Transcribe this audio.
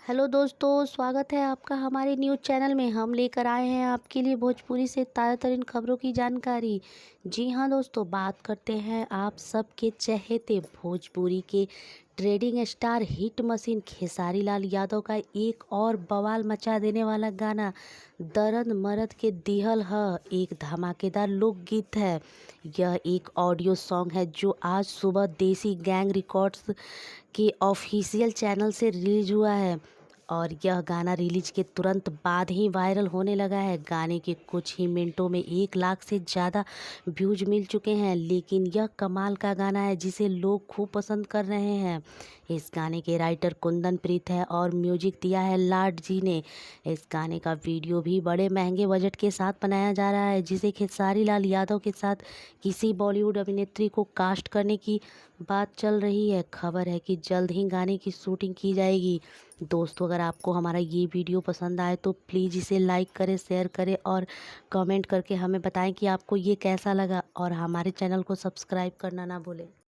Hello दोस्तों, स्वागत है आपका हमारे न्यूज़ चैनल में। हम लेकर आए हैं आपके लिए भोजपुरी से ताज़ा तरीन खबरों की जानकारी। जी हाँ दोस्तों, बात करते हैं आप सबके चहेते भोजपुरी के trending star hit machine Khesari Lal Yadav का एक और बवाल मचा देने वाला गाना दर्द मर्द के दिहल ह एक धमाकेदार लोकगीत है। यह एक ऑडियो सॉन्ग है जो आज सुबह देसी गैंग रिकॉर्ड्स के ऑफिशियल चैनल से रिलीज हुआ है और यह गाना रिलीज के तुरंत बाद ही वायरल होने लगा है। गाने के कुछ ही मिनटों में 1 लाख से ज़्यादा व्यूज मिल चुके हैं। लेकिन यह कमाल का गाना है जिसे लोग खूब पसंद कर रहे हैं। इस गाने के राइटर कुंदन प्रीत है और म्यूजिक दिया है लाड जी ने। इस गाने का वीडियो भी बड़े महंगे बजट के साथ बनाया जा रहा है, जिसे खेसारी लाल यादव के साथ किसी बॉलीवुड अभिनेत्री को कास्ट करने की बात चल रही है। खबर है कि जल्द ही गाने की शूटिंग की जाएगी। दोस्तों, अगर आपको हमारा ये वीडियो पसंद आए तो प्लीज़ इसे लाइक करें, शेयर करें और कमेंट करके हमें बताएं कि आपको ये कैसा लगा, और हमारे चैनल को सब्सक्राइब करना ना भूलें।